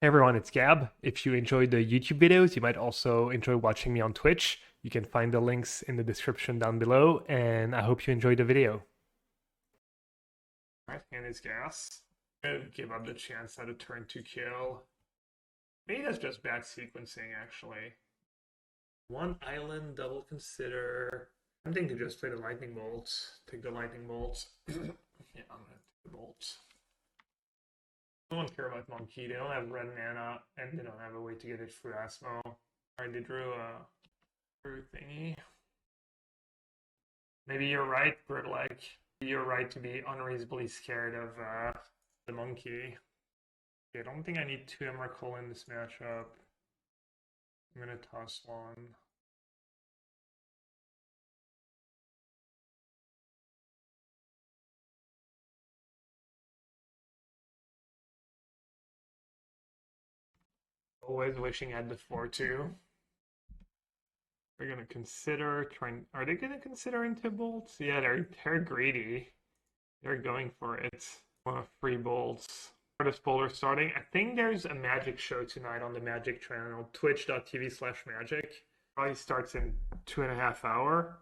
Hey everyone, it's Gab. If you enjoyed the YouTube videos, you might also enjoy watching me on Twitch. You can find the links in the description down below, and I hope you enjoyed the video. Right hand is gas. Give up the chance at a turn 2 kill. Maybe that's just bad sequencing, actually. One island, double consider. I'm thinking to just play the lightning bolt. Take the lightning bolt. Yeah, I'm gonna take the bolt. I don't care about Monkey. They don't have red mana, and they don't have a way to get it through Asmo. Alright, they drew a thingy. Maybe you're right, but like, you're right to be unreasonably scared of the monkey. Okay, I don't think I need 2 Emrakul in this matchup. I'm gonna toss one. Always wishing I had the 4-2. They're gonna consider trying. Are they gonna consider into bolts? Yeah, they're greedy. They're going for it. Want a free bolts. Artist Polar starting. I think there's a magic show tonight on the Magic channel, twitch.tv/magic. Probably starts in 2.5 hours.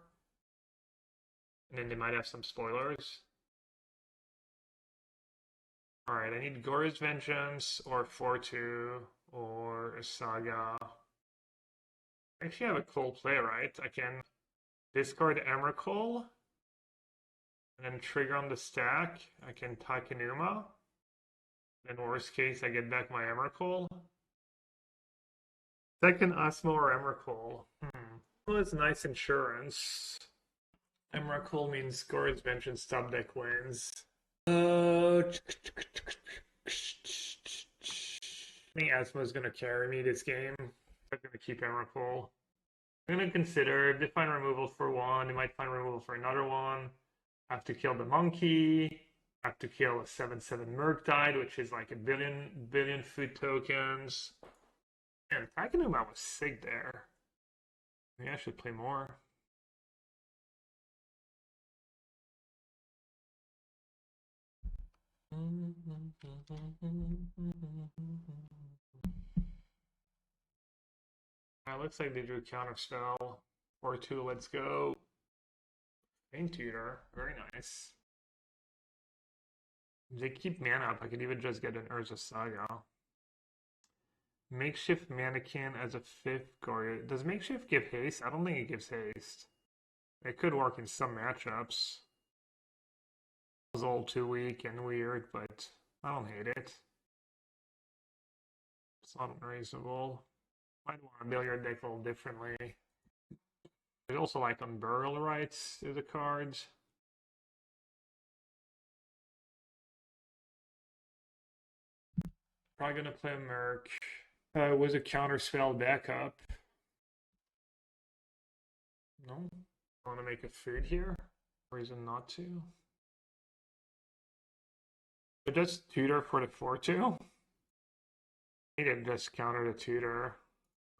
And then they might have some spoilers. Alright, I need Goryo's Vengeance or 4-2 or a Saga. I actually have a cool play, right? I can discard Emrakul and then trigger on the stack. I can Takenuma. In worst case, I get back my Emrakul. Second Asmo or Emrakul. Well, it's nice insurance. Emrakul means Goryo's Vengeance top deck wins. I think Asmo's gonna carry me this game. I'm gonna keep Emrakul. I'm gonna consider if they find removal for one, they might find removal for another one. I have to kill the monkey. I have to kill a 7/7 Murktide, which is like a billion food tokens. And Takenuma was sick there. Maybe I should play more. Looks like they drew Counterspell. 4-2, let's go. Profane Tutor, very nice. They keep mana up. I could even just get an Urza Saga. Makeshift Mannequin as a 5th Goryo. Does Makeshift give haste? I don't think it gives haste. It could work in some matchups. It's all too weak and weird, but I don't hate it. It's not unreasonable. Might want to build your deck a little differently. There's also like on Burial Rites is a card. Probably gonna play Merc. Was a Counterspell backup. No? I want to make a food here? Reason not to. But just tutor for the 4-2? I need to just counter the tutor.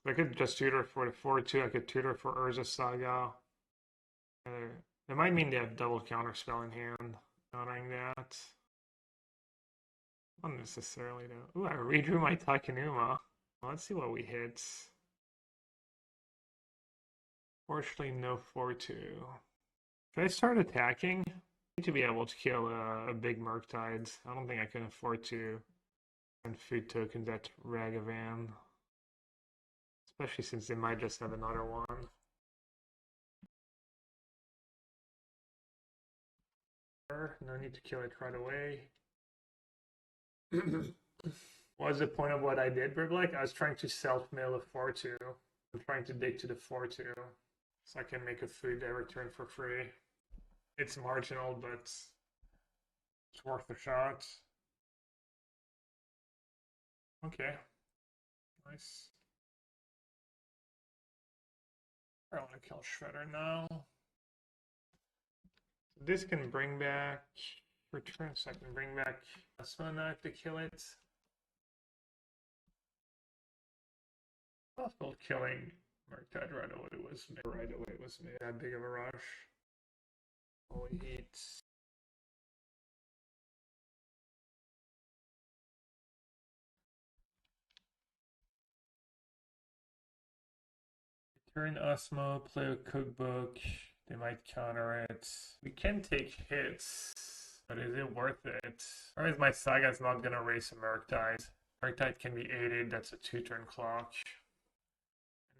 I could just tutor for the 4-2. I could tutor for Urza Saga. It might mean they have double Counterspell in hand. Countering that. Not necessarily though. Ooh, I redrew my Takenuma. Well, let's see what we hit. Fortunately, no 4-2. If I start attacking, I need to be able to kill a big Murktide. I don't think I can afford to send food tokens at Ragavan. Especially since they might just have another one. No need to kill it right away. What was the point of what I did, Briblek? I was trying to self-mill a 4-2. I'm trying to dig to the 4-2. So I can make a food every turn for free. It's marginal, but it's worth a shot. Okay. Nice. I want to kill Shredder now. This can bring back return, so I can bring back Asmo Knife to kill it. Possible killing Murktide right away was made that big of a rush. Holy heat. Turn Asmo, play a cookbook. They might counter it. We can take hits, but is it worth it? Or is my Saga's not gonna race a Murktide? Murktide can be aided, that's a 2-turn clock.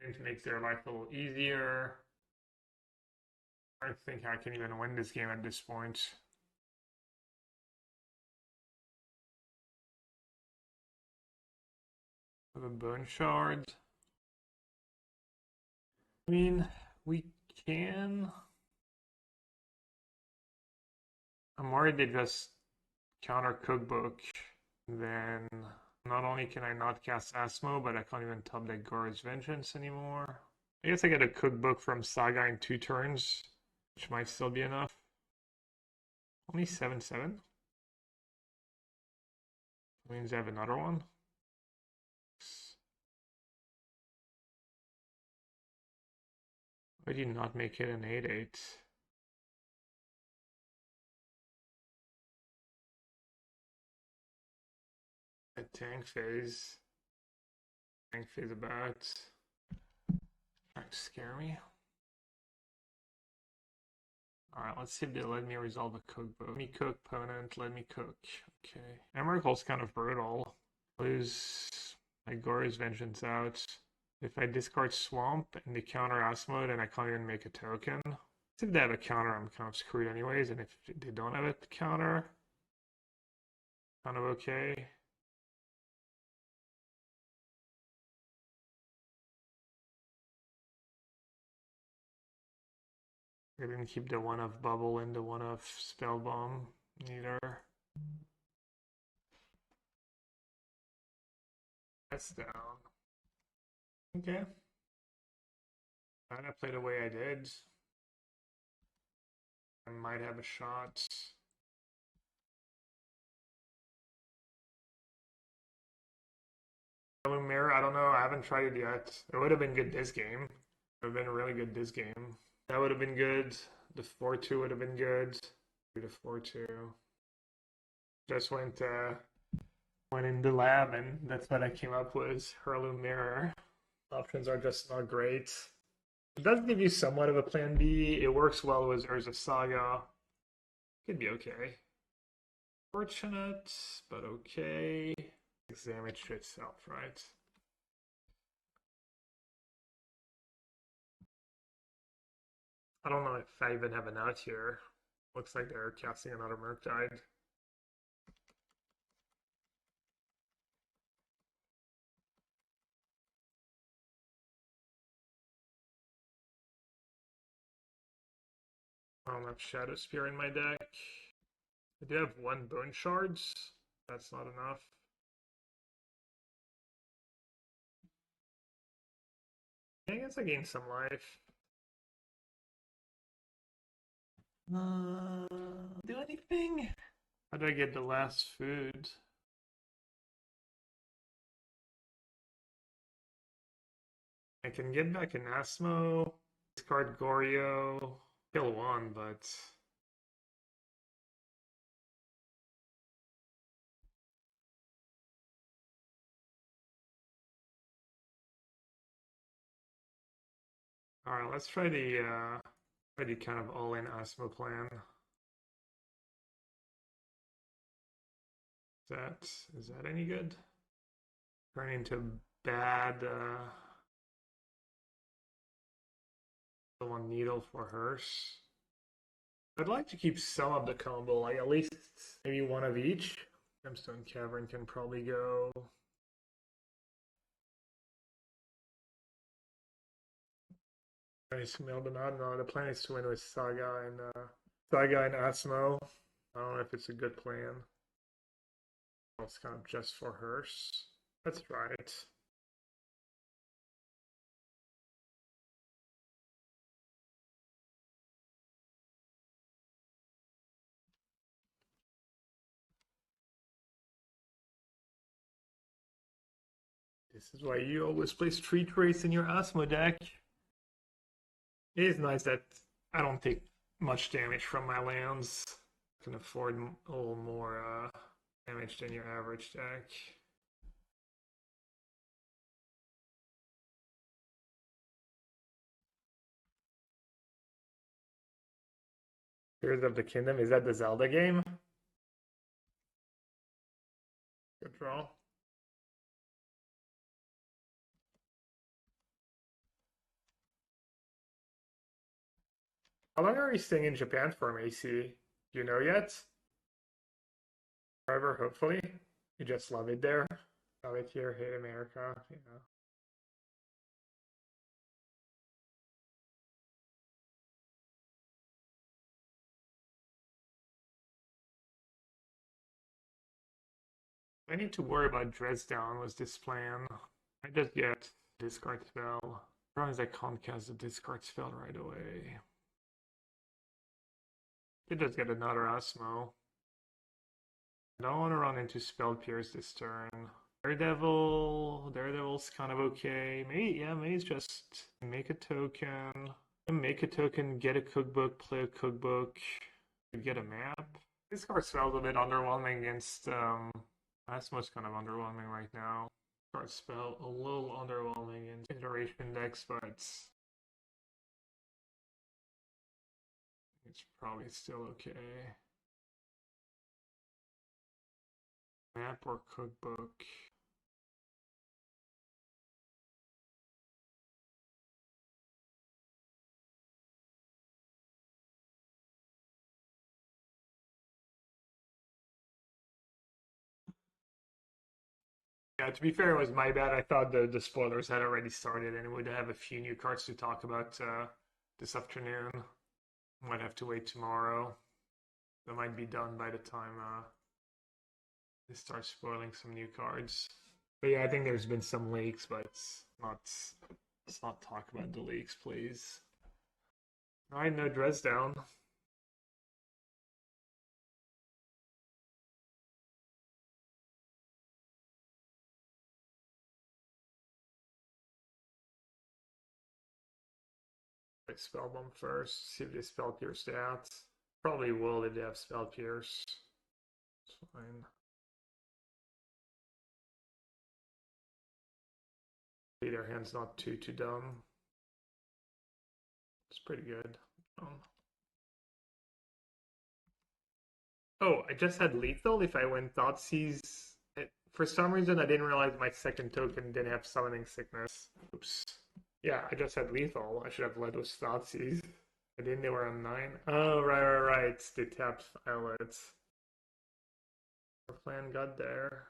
And it makes their life a little easier. I don't think I can even win this game at this point. I have a Bone Shard. I mean, we can. I'm worried they just counter Cookbook. Then not only can I not cast Asmo, but I can't even top deck Gore's Vengeance anymore. I guess I get a Cookbook from Saga in 2 turns, which might still be enough. Only 7/7? That means I have another one. Why did you not make it an 8/8? At tank phase. Tank phase about. Trying to scare me. Alright, let's see if they let me resolve a cookbook. Let me cook, opponent, let me cook. Okay. Emrakul's kind of brutal. Lose my Gore's Vengeance out. If I discard Swamp and they counter Asmo, then I can't even make a token. If they have a counter, I'm kind of screwed anyways, and if they don't have a counter, kind of okay. I didn't keep the 1 of Bubble and the 1 of Spellbomb either. That's down. Okay. I play the way I did. I might have a shot. Heirloom Mirror, I don't know. I haven't tried it yet. It would have been good this game. It would have been really good this game. That would have been good. The 4-2 would have been good. The 4-2. Just went in the lab, and that's what I came up with. Heirloom Mirror. Options are just not great. It does give you somewhat of a plan B. It works well with Urza Saga. Could be okay. Fortunate, but okay. It's damage to itself, right? I don't know if I even have an out here. Looks like they're casting another Murktide. I don't have Shadow Spear in my deck. I do have 1 Bone Shards. That's not enough. I guess I gained some life. Do anything? How do I get the last food? I can get back an Asmo, discard Goryo, kill 1, but alright, let's try the kind of all-in Asmo plan. Is that any good? Turn into bad the 1 Needle for Hearse. I'd like to keep some of the combo, like at least maybe 1 of each. Gemstone Cavern can probably go. I smelled them out. No, the plan is to win with Saga and Asmo. I don't know if it's a good plan. It's kind of just for Hearse. Let's try it. This is why you always play Street Wraith in your Asmo deck. It is nice that I don't take much damage from my lands. I can afford a little more damage than your average deck. Tears of the Kingdom, is that the Zelda game? Good draw. How long are you staying in Japan for, Macy? Do you know yet? Forever, hopefully. You just love it there. Love it here, hate America, you know. I need to worry about Dresdown was this plan. I just get discard spell. Problem is I can't cast the discard spell right away. Could just get another Asmo. I don't want to run into Spell Pierce this turn. Daredevil's kind of okay. Maybe, yeah, maybe it's just make a token. Get a cookbook, play a cookbook, get a map. This card spell's a bit underwhelming against Asmo's kind of underwhelming right now. Card spell a little underwhelming in iteration decks, but it's probably still okay. Map or cookbook. Yeah, to be fair, it was my bad. I thought the spoilers had already started and we'd have a few new cards to talk about this afternoon. Might have to wait tomorrow. That might be done by the time they start spoiling some new cards. But yeah, I think there's been some leaks, but let's not talk about the leaks, please. Alright, no Dresdown. Spellbomb first, see if they spell pierce that. Probably will if they have spell pierce. It's fine. Their hand's not too dumb. It's pretty good. Oh, I just had lethal if I went Thoughtseize. For some reason, I didn't realize my second token didn't have summoning sickness. Oops. Yeah, I just had lethal. I should have led with Thoughtseize. I didn't know we're on 9. Oh, right. It's the tapped eyelets. Our plan got there.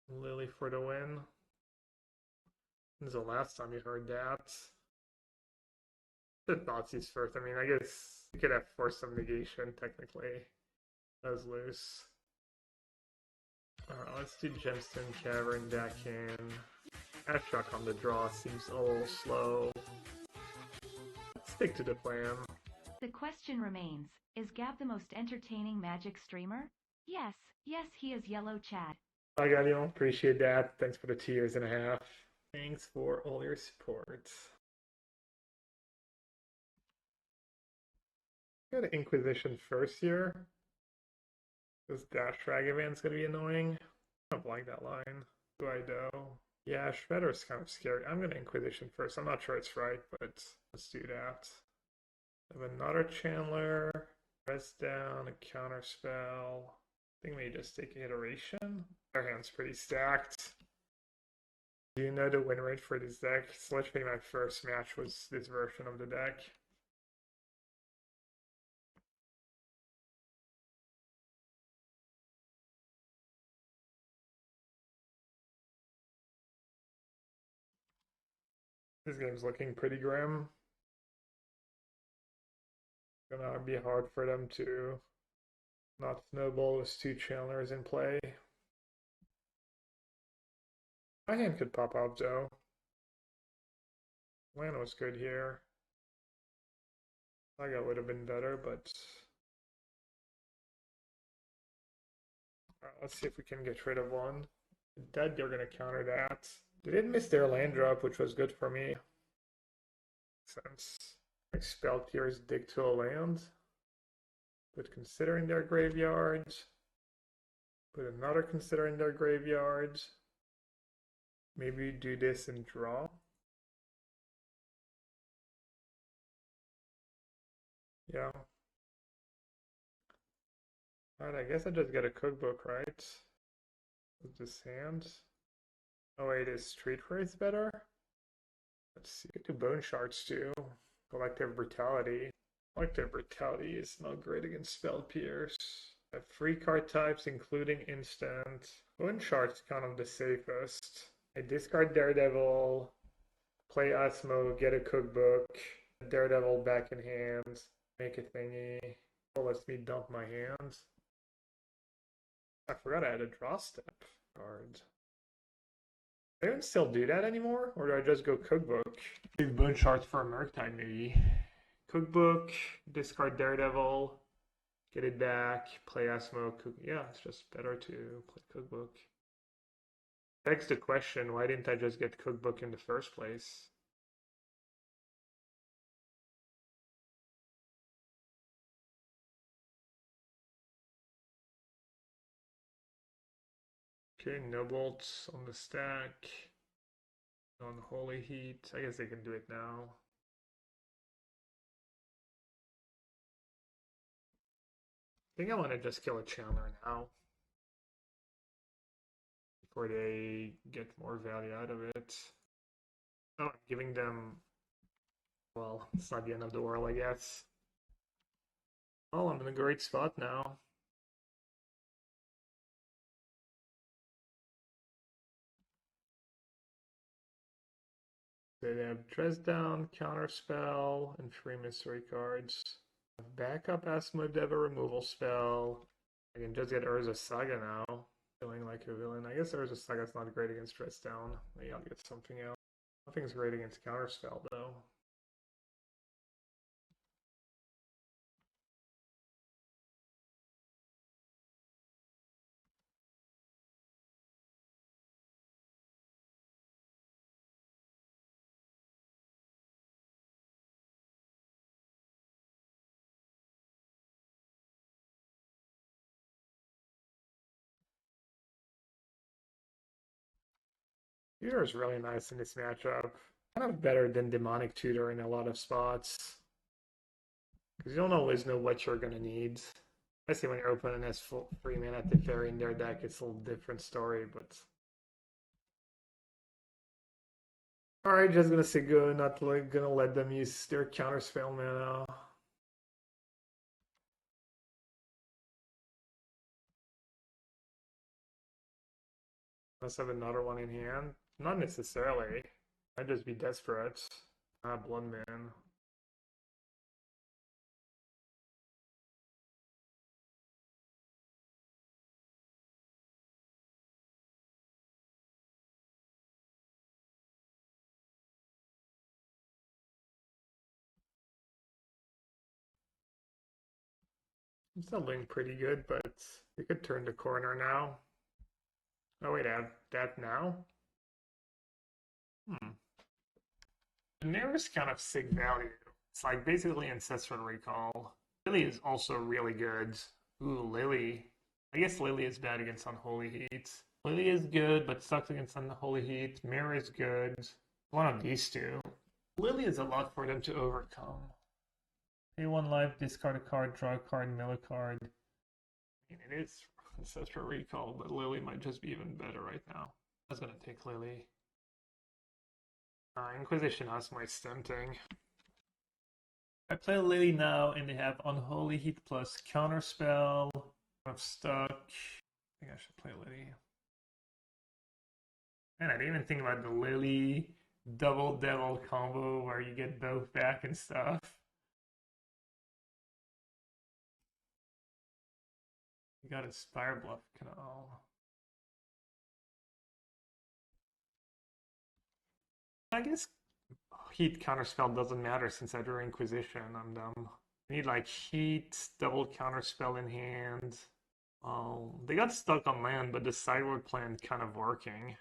Lily for the win. This is the last time you heard that. The Thoughtseize first. I mean, I guess you could have forced some negation, technically. That was loose. Alright, let's do Gemstone Cavern back in. Atraxa on the draw seems a little slow. Let's stick to the plan. The question remains, is Gab the most entertaining Magic streamer? Yes, he is yellow chat. Hi Gabriel, appreciate that. Thanks for the 2.5 years. Thanks for all your support. Got Inquisition first here. This Dash Ragavan's gonna be annoying. I don't like that line. Do I do? Yeah, Shredder is kind of scary. I'm gonna Inquisition first. I'm not sure it's right, but let's do that. I have another Chandler. Press down, a counter spell. I think we just take iteration. Our hand's pretty stacked. Do you know the win rate for this deck? It's literally my first match was this version of the deck. This game's looking pretty grim. Gonna be hard for them to not snowball with 2 channelers in play. My hand could pop up though. Land was good here. Saga would have been better, but let's see if we can get rid of one. Dead, they're gonna counter that. They didn't miss their land drop, which was good for me. Since I spell Pierce dig to a land. But considering their graveyard. Put another consider in their graveyard. Maybe do this and draw. Yeah. Alright, I guess I just get a cookbook, right? With this hand. Oh wait, is Street Wraith better? Let's see, I could do Bone Shards too. Collective Brutality. Collective Brutality is not great against Spell Pierce. I have 3 card types, including instant. Bone Shards kind of the safest. I discard Daredevil, play Asmo, get a cookbook, Daredevil back in hand, make a thingy. Oh, lets me dump my hand. I forgot I had a draw step card. I don't still do that anymore, or do I just go cookbook? Save Bone Shards for a Murktide maybe. Cookbook, discard Daredevil, get it back, play Asmo. Yeah, it's just better to play cookbook. Begs the question, why didn't I just get cookbook in the first place? Okay, no bolts on the stack. On Holy Heat. I guess they can do it now. I think I want to just kill a Chandler now. Before they get more value out of it. Oh, I'm giving them... Well, it's not the end of the world, I guess. Oh, I'm in a great spot now. They have Dress Down, Counterspell, and 3 mystery cards. Backup Asmodever removal spell. I can just get Urza Saga now. Feeling like a villain. I guess Urza Saga's not great against Dress Down. Maybe I'll get something else. Nothing's great against Counterspell though. Tutor is really nice in this matchup. Kind of better than Demonic Tutor in a lot of spots. Because you don't always know what you're going to need. Especially when your opponent has full 3 mana Teferi in their deck, it's a little different story, but... Alright, just gonna say go, not gonna let them use their counterspell mana. Must have another one in hand. Not necessarily. I'd just be desperate. Ah, Blood Man. I'm still doing pretty good, but we could turn the corner now. Oh wait, I have that now? The Mire is kind of sick value. It's like basically Ancestral Recall. Lily is also really good. Ooh, Lily. I guess Lily is bad against Unholy Heat. Lily is good, but sucks against Unholy Heat. Mire is good. One of these two. Lily is a lot for them to overcome. Pay 1 life, discard a card, draw a card, mill a card. I mean, it is Ancestral Recall, but Lily might just be even better right now. I was gonna take Lily. Inquisition Asmo is tempting. I play Lily now, and they have Unholy Heat plus Counterspell. I'm stuck. I think I should play Lily. Man, I didn't even think about the Lily Double Devil combo where you get both back and stuff. You got a Spire Bluff Canal. I guess Heat Counterspell doesn't matter since I drew Inquisition. I'm dumb. I need like Heat, double Counterspell in hand. They got stuck on land, but the sideboard plan kind of working.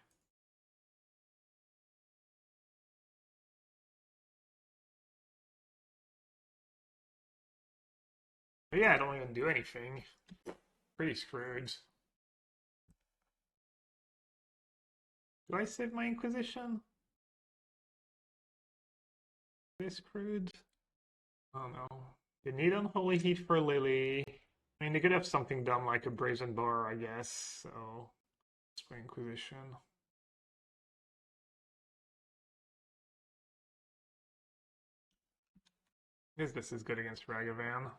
But yeah, I don't even do anything. Pretty screwed. Do I save my Inquisition? Pretty screwed. Oh no. They need Unholy Heat for Lily. I mean, they could have something dumb like a Brazen Bar, I guess, so... Let's play Inquisition. I guess this is good against Ragavan.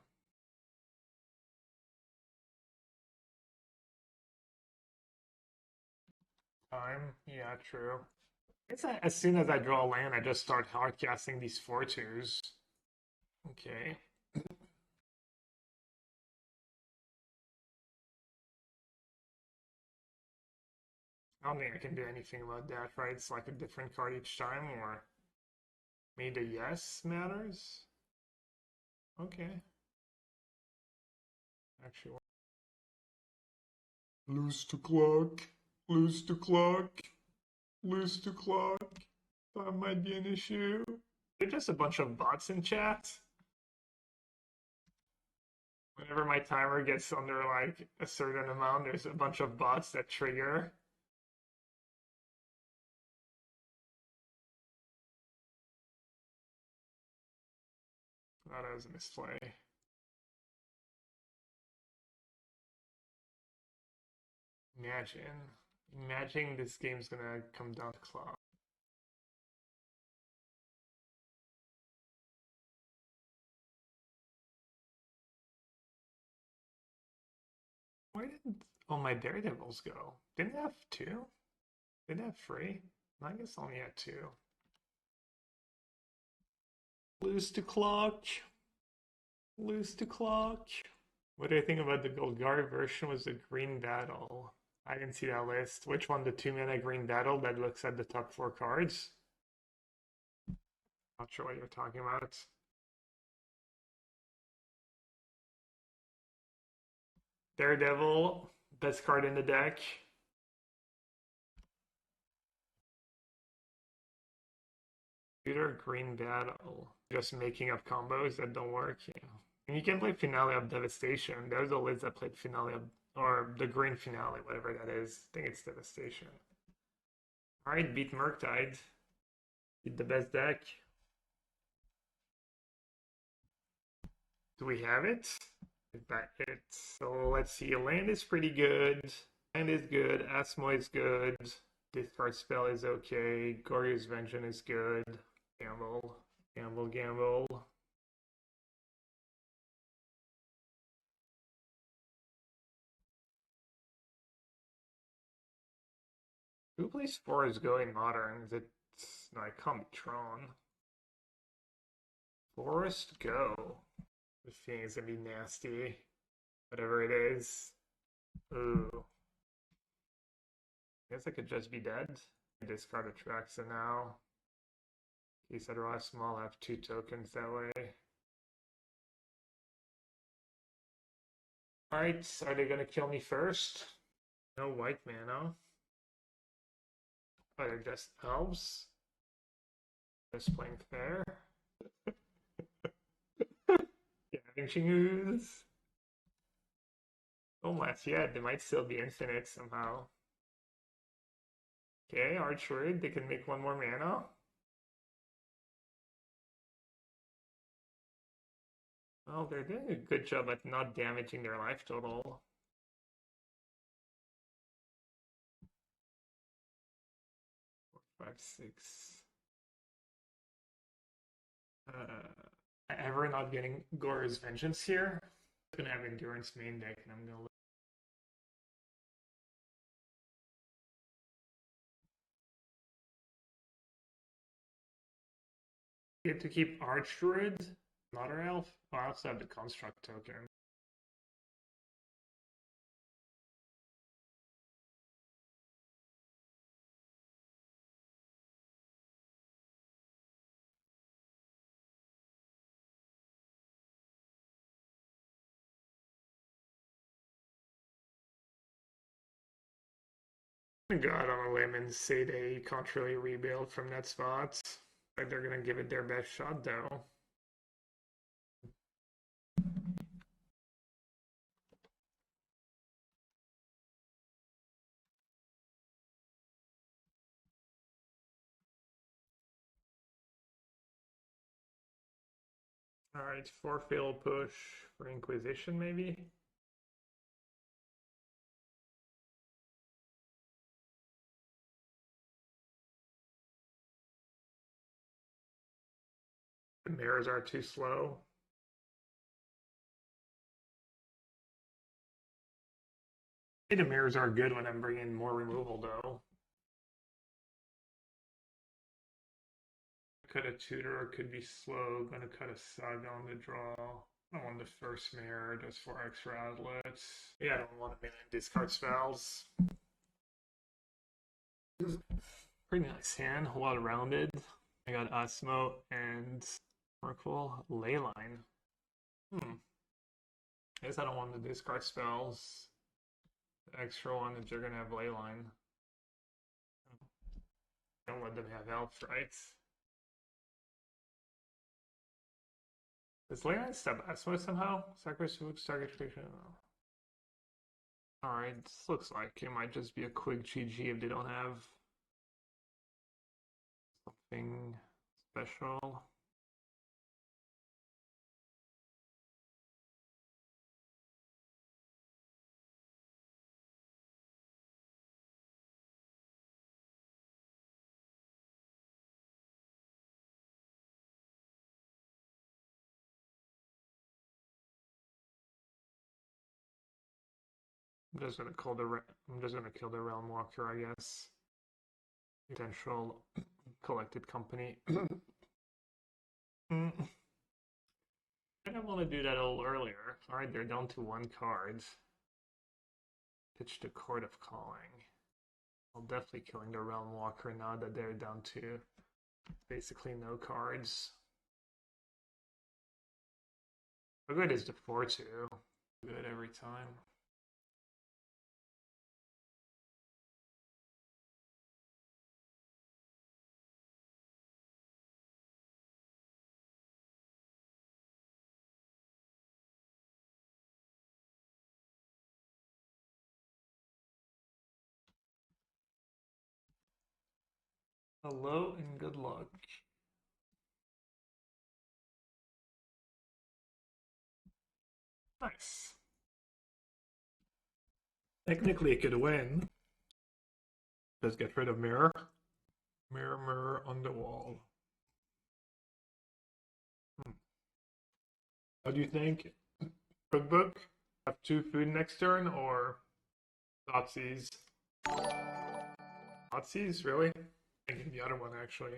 Time? Yeah, true. It's as soon as I draw a land, I just start hardcasting these 4/2s. Okay. I don't think I can do anything about that, right? It's like a different card each time, or maybe the yes matters? Okay. Actually, lose to clock, lose to clock, lose to clock. That might be an issue. They're just a bunch of bots in chat. Whenever my timer gets under like a certain amount, there's a bunch of bots that trigger. That was a misplay. Imagine this game's gonna come down to clock. Where did all my Daredevils go? Didn't I have 2? Didn't I have 3? I guess I only had 2. Lose to clock. Lose to clock. What do I think about the Golgari version was the Green Battle? I didn't see that list. Which one? The 2-mana Green Battle that looks at the top 4 cards? Not sure what you're talking about. Daredevil, best card in the deck. Tutor Green Battle. Just making up combos that don't work, yeah. And you can play Finale of Devastation. There's a list that played Finale of, or the Green Finale, whatever that is. I think it's Devastation. Alright, beat Murktide. Beat the best deck. Do we have it? Back it. So let's see. Land is pretty good. Land is good. Asmo is good. Discard spell is okay. Goryo's Vengeance is good. Gamble. Gamble, gamble. Who plays Forest Go in Modern? Is it... No, it can't be Tron. Forest Go. This thing is gonna be nasty. Whatever it is. Ooh. I guess I could just be dead. Discard Atraxa now. He said draw small, have 2 tokens that way. Alright, are they gonna kill me first? No white mana. Oh, they're just elves? Just playing fair? Scavenging Ooze? Oh my, yeah, they might still be infinite somehow. Okay, Archward, they can make 1 more mana. Well, they're doing a good job at not damaging their life total. Four, 5, 6. Ever not getting Gore's Vengeance here? I'm gonna have Endurance main deck, and I'm gonna. Get to keep Archward, Another Elf. Oh, I also have the Construct token. I'm gonna go out on a limb and say they can't really rebuild from that spot. But they're gonna give it their best shot though. Alright, 4 fail push for Inquisition, maybe? The mirrors are too slow. I think the mirrors are good when I'm bringing more removal, though. Cut a tutor, could be slow. Gonna cut a Saga on the draw. I don't want the first mirror, just 4 extra outlets. Yeah, I don't want a million discard spells. Pretty nice hand, well rounded. I got Asmo and Emrakul. Leyline. I guess I don't want the discard spells. The extra one is you're gonna have Leyline. Don't let them have Elf, right? Does Leyline stop Asmo somehow? Sacrifice food, target creation. Alright, this looks like it might just be a quick GG if they don't have something special. I'm just gonna kill the Realm Walker, I guess. Potential collected company. I didn't want to do that a little earlier. Alright, they're down to 1 card. Pitch the Court of Calling. I'll definitely killing the Realm Walker now that they're down to basically no cards. How good is the 4-2? Good every time. Hello and good luck. Nice. Technically it could win. Just get rid of Mirror. Mirror, mirror on the wall. How do you think? Cookbook? Have 2 food next turn or Thoughtseize? Thoughtseize, really? Thinking the other one actually.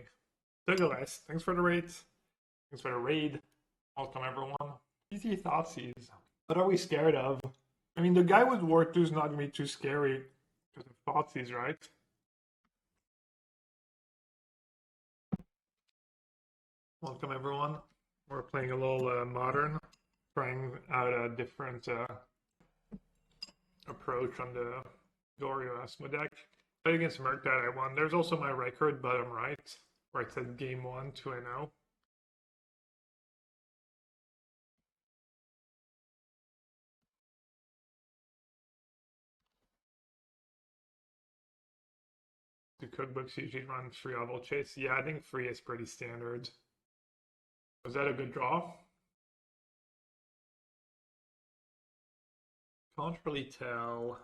Decklist, thanks for the raid. Thanks for the raid. Welcome everyone. Easy Thoughtseize. What are we scared of? I mean, the guy with War 2 is not gonna be too scary because of Thoughtseize, right? Welcome everyone. We're playing a little modern, trying out a different approach on the Goryo Asmo deck. Played against Merc that I won. There's also my record bottom right, where it said game 1, 2-0. The cookbooks usually run free Ovalchase. Yeah, I think free is pretty standard. Was that a good draw? Can't really tell.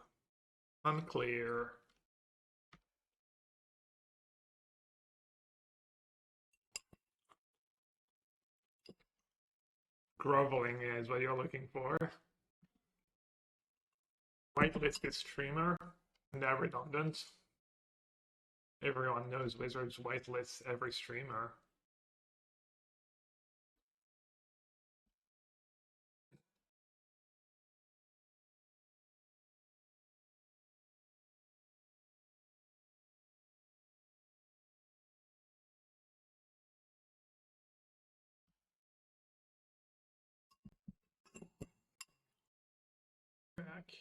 Unclear. Groveling is what you're looking for. Whitelisted streamer. And that redundant. Everyone knows Wizards whitelists every streamer. Back.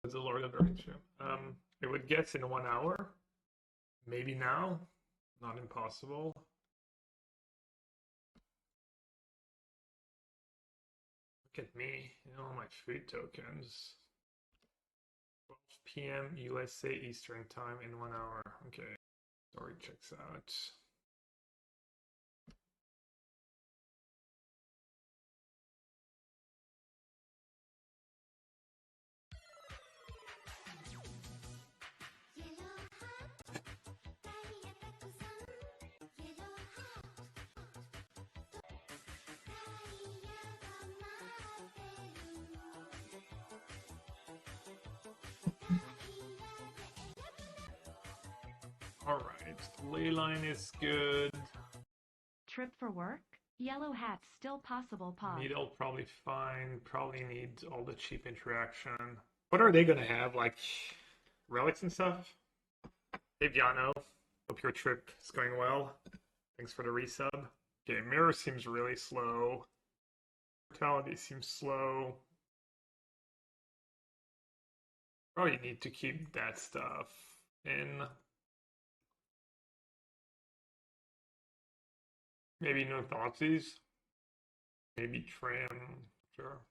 As the Lord of the Rings stream. It would get in 1 hour. Maybe now. Not impossible. Look at me, all my food tokens. 12 p.m. USA Eastern Time in 1 hour. Okay. Story checks out. Alright, Leyline is good. Trip for work? Yellow hats still possible pod. Needle probably fine. Probably needs all the cheap interaction. What are they gonna have? Like relics and stuff? Hey Viano, hope your trip is going well. Thanks for the resub. Okay, Mirror seems really slow. Brutality seems slow. Probably need to keep that stuff in. Maybe no Thoughtseize. Maybe Tram. Sure.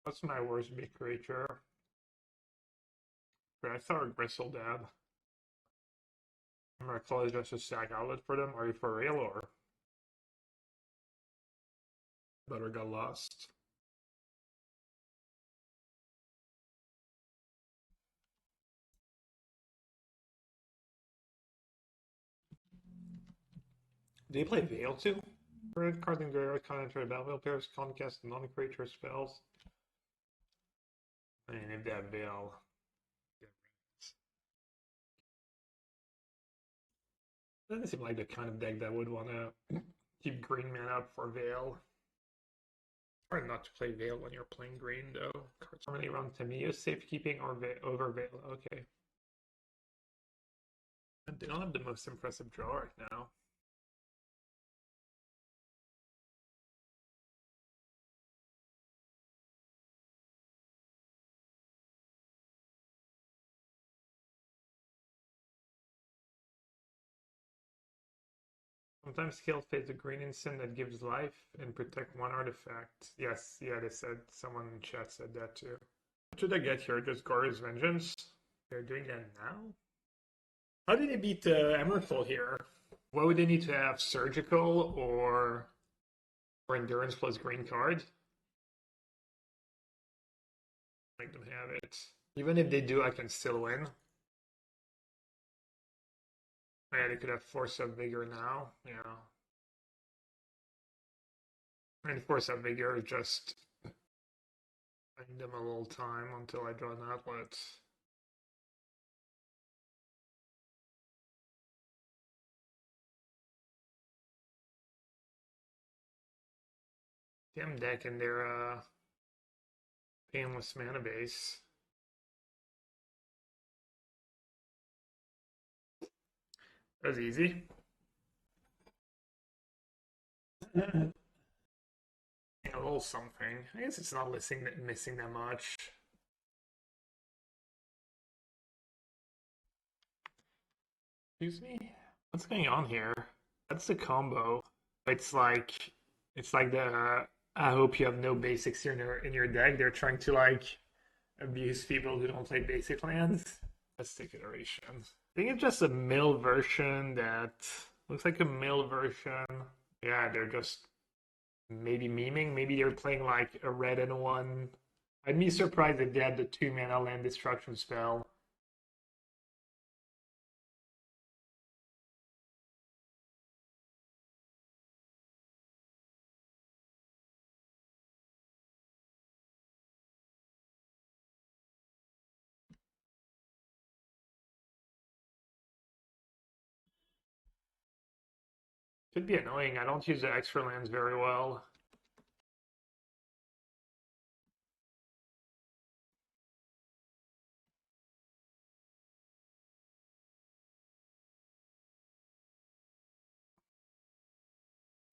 What's my worst big creature? I saw a Griselbrand. Emrakul is just a sack outlet for them. Are you for real or? Better got lost. Do you play Veil too? Red card and graveyard can't enter the battlefield. Players can't cast non-creature spells. I mean, if they have Veil. Doesn't seem like the kind of deck that would want to keep green mana up for Veil. Or not to play Veil when you're playing green, though. Cards normally around Tamiyo, safekeeping or over Veil. Okay. And they don't have the most impressive draw right now. Sometimes skill fades a green instant that gives life and protect one artifact. Yes, yeah, they said, someone in chat said that too. What should I get here? Just Goryo's Vengeance? They're doing that now? How did they beat Emrakul here? What would they need to have? Surgical or Endurance plus green card? Make them have it. Even if they do, I can still win. Yeah, they could have Force of Vigor now. Yeah. And Force of Vigor just buying them a little time until I draw an outlet. Damn deck and their painless mana base. That was easy. A little something. I guess it's not missing that much. Excuse me? What's going on here? That's the combo. It's like the I hope you have no basics in your deck. They're trying to like abuse people who don't play basic lands. Let's take iteration. I think it's just a mill version that looks like a mill version. Yeah, they're just maybe memeing. Maybe they're playing like a red and one. I'd be surprised if they had the 2-mana land destruction spell. Could be annoying. I don't use the extra lands very well.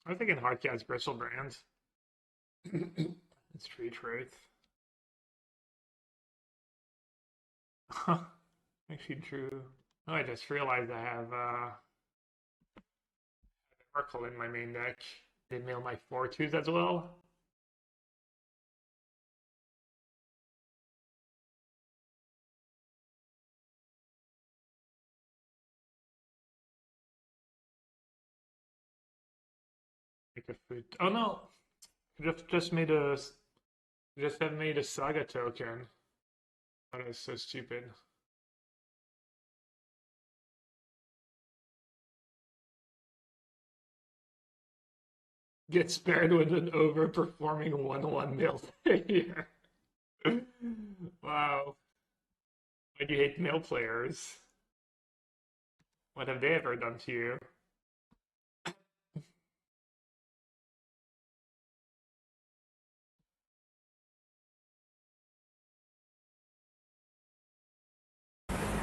I was thinking Hardcast Griselbrand. Street Wraith. Actually true. Oh, I just realized I have Emrakul in my main deck. They mail my 4/2s as well. Make a food. Oh no! Just made a have made a Saga token. That is so stupid. Get spared with an overperforming 1/1 mill. Yeah. Wow. Why do you hate male players? What have they ever done to you?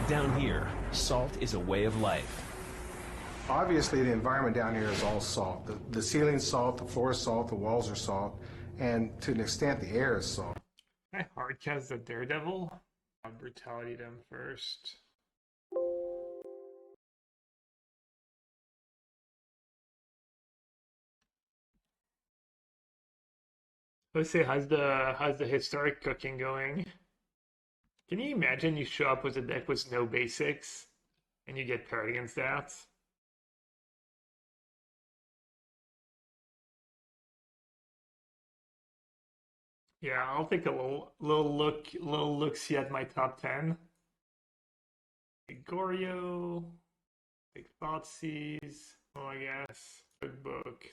Down here, salt is a way of life. Obviously, the environment down here is all salt. The ceiling's salt, the floor is salt, the walls are salt, and to an extent, the air is salt. I hardcast the Daredevil. I'll brutality them first. Let's say, how's the historic cooking going? Can you imagine you show up with a deck with no basics and you get paired against that? Yeah, I'll take a little look see at my top 10. Take Goryo, take Thoughtseize, oh I guess. Cookbook.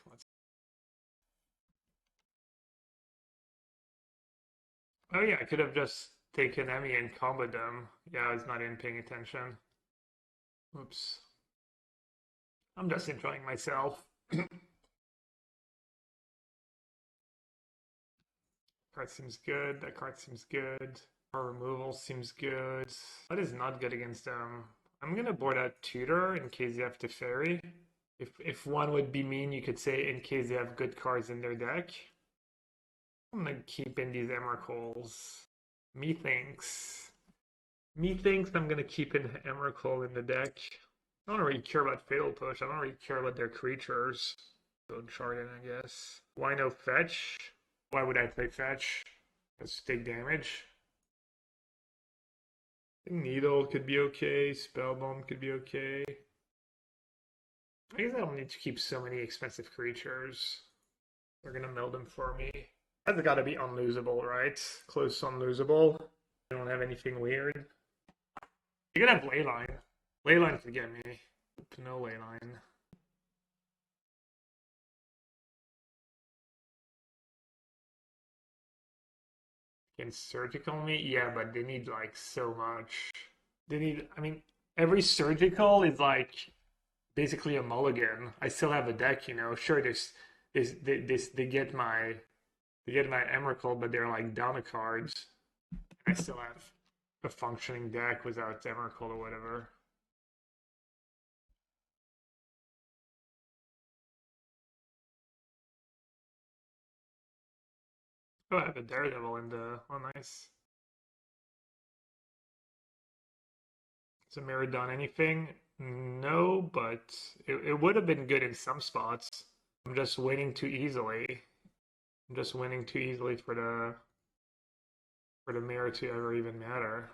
Oh yeah, I could have just taken Emmy and comboed them. Yeah, I was not even paying attention. Oops. I'm just enjoying myself. Card seems good. That card seems good. Our removal seems good. That is not good against them. I'm gonna board out Tutor in case they have to Fairy. If one would be mean, you could say in case they have good cards in their deck. I'm gonna keep in these Emrakuls. Methinks I'm gonna keep in Emrakul in the deck. I don't really care about Fatal Push. I don't really care about their creatures. Go Chardon, I guess. Why no Fetch? Why would I play Fetch? Let's take damage. Pithing Needle could be okay. Spellbomb could be okay. I guess I don't need to keep so many expensive creatures. They're gonna mill them for me. That's gotta be unlosable, right? Close to unlosable. I don't have anything weird. You could have Leyline. Leyline could get me. No Leyline. Can surgical me? Yeah, but they need like so much. They need, I mean, every surgical is like basically a mulligan. I still have a deck, you know. Sure, they get my Emrakul, but they're like down the cards. I still have a functioning deck without Emrakul or whatever. Oh, I have a Daredevil in the. Oh, nice. Has Mire done anything? No, but it would have been good in some spots. I'm just winning too easily. I'm just winning too easily for the Mire to ever even matter.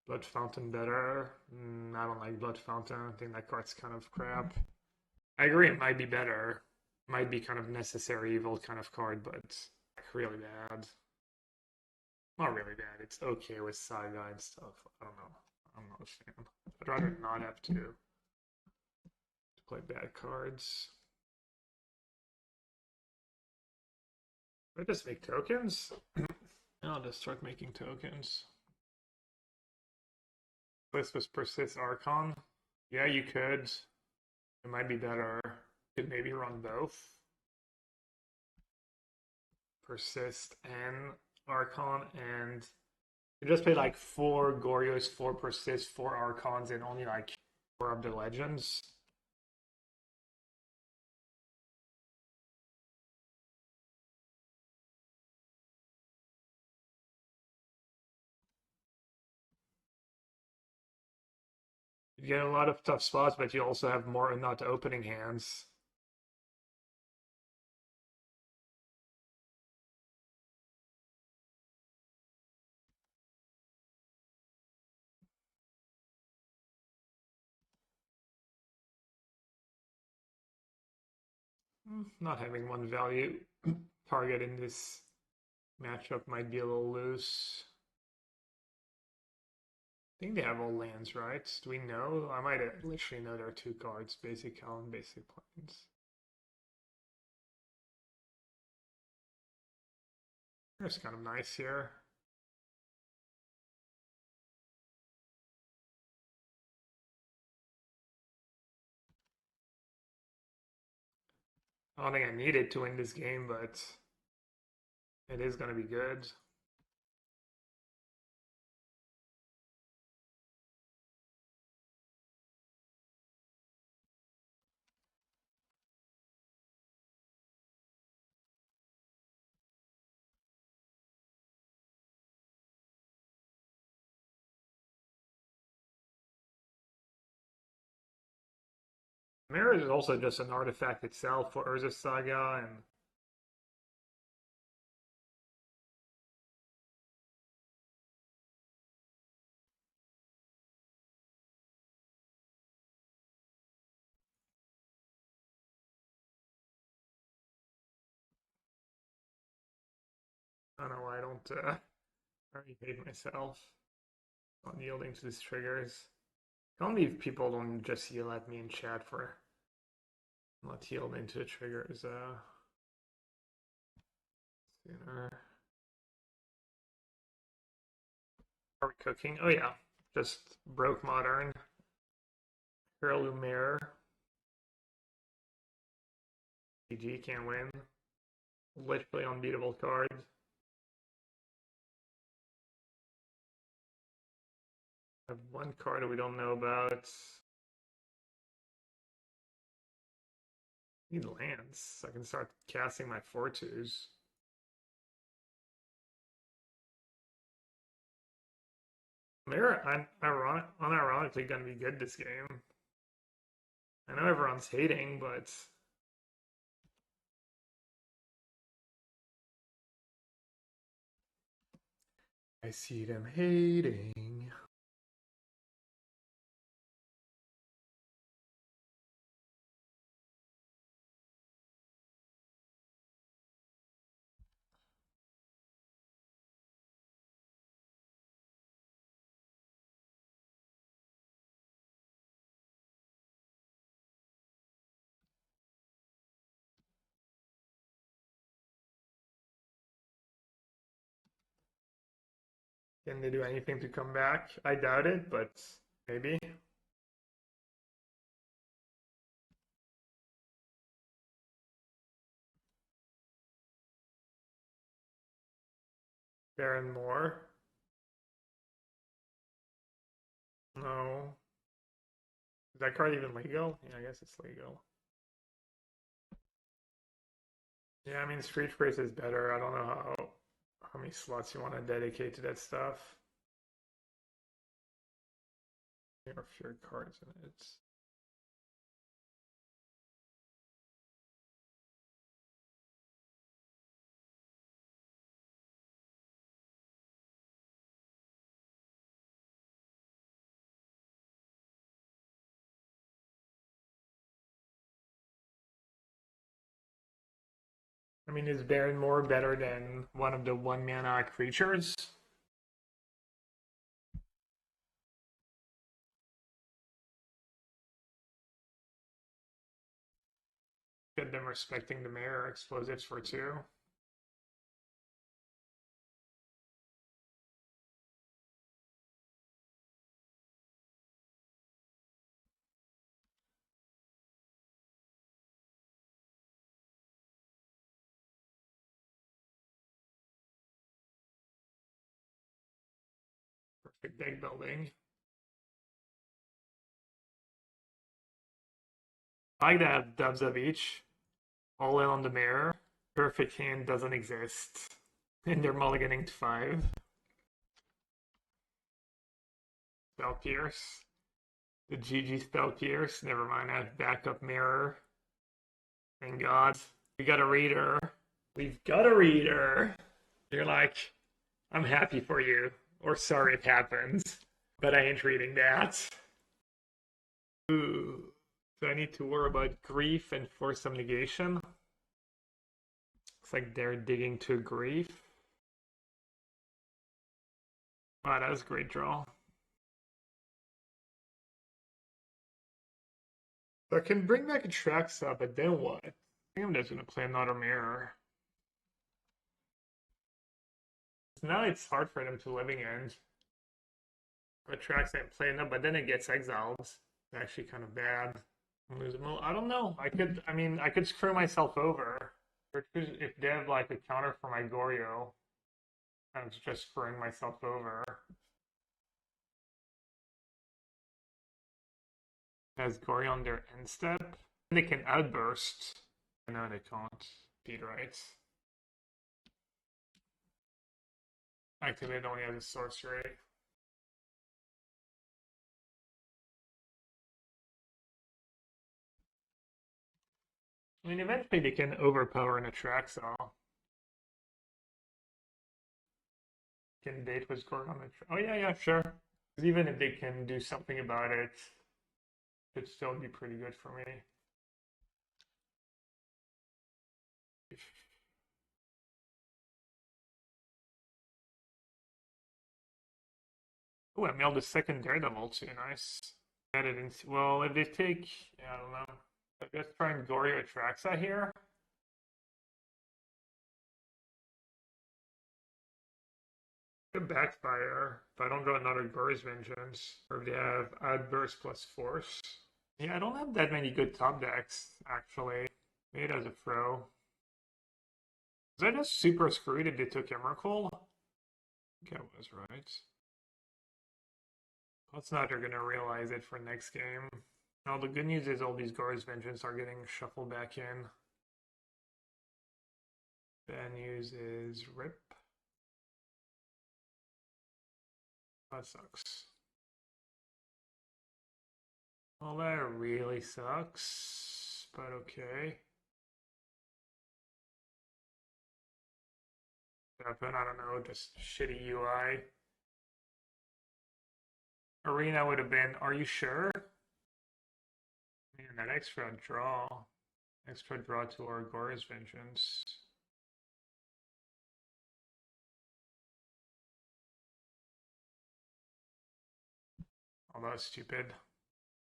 Blood Fountain better. I don't like Blood Fountain. I think that card's kind of crap. I agree, it might be better. Might be kind of necessary evil kind of card, but really bad. Not really bad. It's okay with Saga and stuff. I don't know. I'm not a fan. I'd rather not have to play bad cards. I just make tokens? I'll just start making tokens. This was Persist Archon. Yeah, you could. It might be better. Could maybe run both. Persist and Archon, and you just play like 4 Goryos, 4 Persist, 4 Archons, and only like 4 of the Legends. You get a lot of tough spots, but you also have more not opening hands. Not having one value target in this matchup might be a little loose. I think they have all lands, right? Do we know? I might literally know there are 2 cards, Basic Hell and Basic Plains. That's kind of nice here. I don't think I need it to win this game, but it is going to be good. Mire is also just an artifact itself for Urza Saga, and I don't know why I don't already hate myself on yielding to these triggers. Can't believe people don't just yell at me in chat for not yielding to the triggers sooner. Are we cooking? Oh yeah, just broke modern. Heirloom Mirror. GG can't win. Literally unbeatable card. I have one card that we don't know about. I need lands so I can start casting my 4/2s. They're unironically going to be good this game. I know everyone's hating, but I see them hating. Can they do anything to come back? I doubt it, but maybe. Baron Moore. No. Is that card even legal? Yeah, I guess it's legal. Yeah, I mean, Street Wraith is better. I don't know how many slots you want to dedicate to that stuff. There are fewer cards in it. I mean, is Baron Moore better than one of the 1-mana creatures? Get them respecting the Mire explosives for 2. Perfect deck building. I like to have dubs of each. All in on the Mire. Perfect hand doesn't exist. And they're mulliganing to 5. Spell Pierce. The GG Spell Pierce. Never mind, I have backup Mire. Thank God. We got a reader. We've got a reader. You're like, I'm happy for you. Or sorry it happens. But I ain't reading that. Ooh. So I need to worry about grief and force some negation. Looks like they're digging to grief. Wow, that was a great draw. So I can bring back Atraxa, but then what? I think I'm just going to play another Mirror. So now it's hard for them to living end. Atraxa and play enough, but then it gets exiled. It's actually kind of bad. I don't know. I could screw myself over. If they have like a counter for my Goryo, I'm just screwing myself over. Has Goryo on their end step. And they can outburst. No, they can't. Beat right. Activate only as a sorcery. I mean, eventually they can overpower an Atraxa. Can date with Gorgon. Oh yeah, sure. Because even if they can do something about it, it'd still be pretty good for me. Oh, I mailed the second Daredevil too. Nice. Added in. Well, if they take, yeah, I don't know. Let's try and Goryo Atraxa here. Could backfire if I don't go another Goryo's Vengeance, or if they have Outburst plus Force. Yeah, I don't have that many good top decks actually. Maybe it has a throw. Was I just super screwed if they took Emrakul? I think I was right. Let's not are gonna realize it for next game. Now the good news is all these Goryo's Vengeance are getting shuffled back in. Bad news is RIP. That sucks. Well, that really sucks, but okay. Happen, I don't know, just shitty UI. Arena would have been, are you sure? Man, that extra draw to our Goryo's Vengeance. Oh, that was stupid.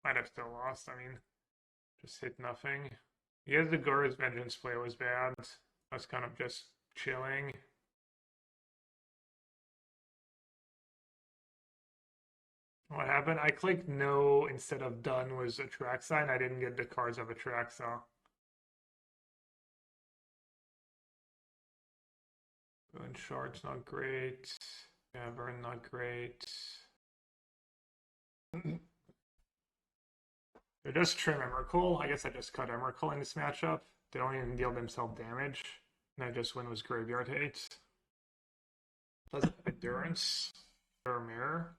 Might have still lost, I mean, just hit nothing. Yes, the Goryo's Vengeance play was bad. I was kind of just chilling. What happened? I clicked no instead of done was Atraxa, and I didn't get the cards of Atraxa. Bone Shards not great. Cavern not great. They just trim Emrakul. I guess I just cut Emrakul in this matchup. They don't even deal themselves damage. And I just win with Graveyard Hate. Plus Endurance. Or Mirror.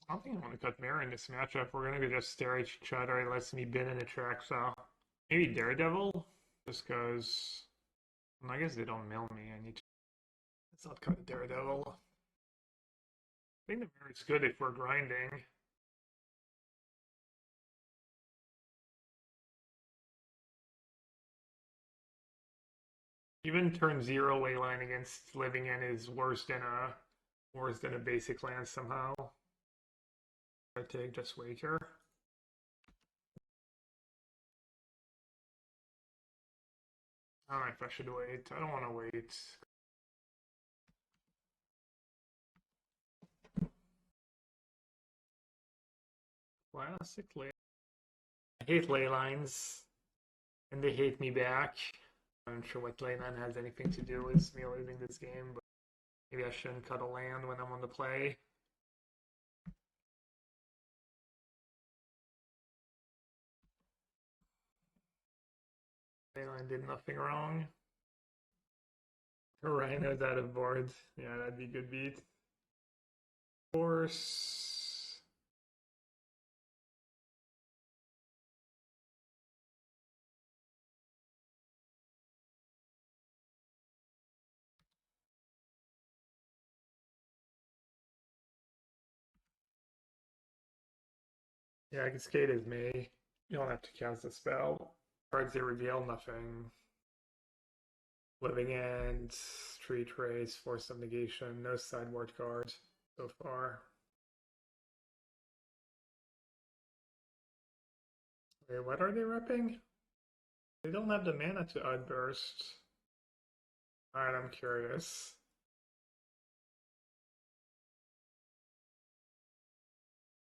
I don't think I want to cut Mire in this matchup. We're going to just stare at each other. It lets me bin in Atraxa. Maybe Daredevil? Just because... Well, I guess they don't mill me. I need to... Let's not cut Daredevil. I think the Mire is good if we're grinding. Even turn 0 leyline against living in is worse than a basic land somehow. I take just Waker. I don't know if I should wait. I don't want to wait. Classic ley. I hate ley lines, and they hate me back. I'm not sure what leyline has anything to do with me losing this game, but maybe I shouldn't cut a land when I'm on the play. Leyline did nothing wrong. Rhino's out of board. Yeah, that'd be a good beat. Force. Yeah, Cascade is me. You don't have to cast a spell. Cards they reveal nothing. Living End, Street Wraith, Force of Negation, no sideboard cards so far. Wait, what are they repping? They don't have the mana to outburst. Alright, I'm curious.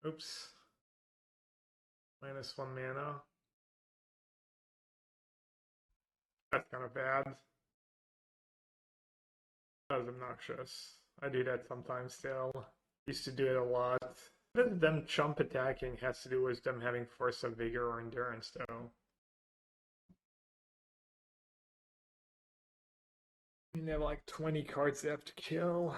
Oops. -1 mana. That's kind of bad. That was obnoxious. I do that sometimes still. Used to do it a lot. Them chump attacking has to do with them having force of vigor or endurance though. They have like 20 cards they have to kill.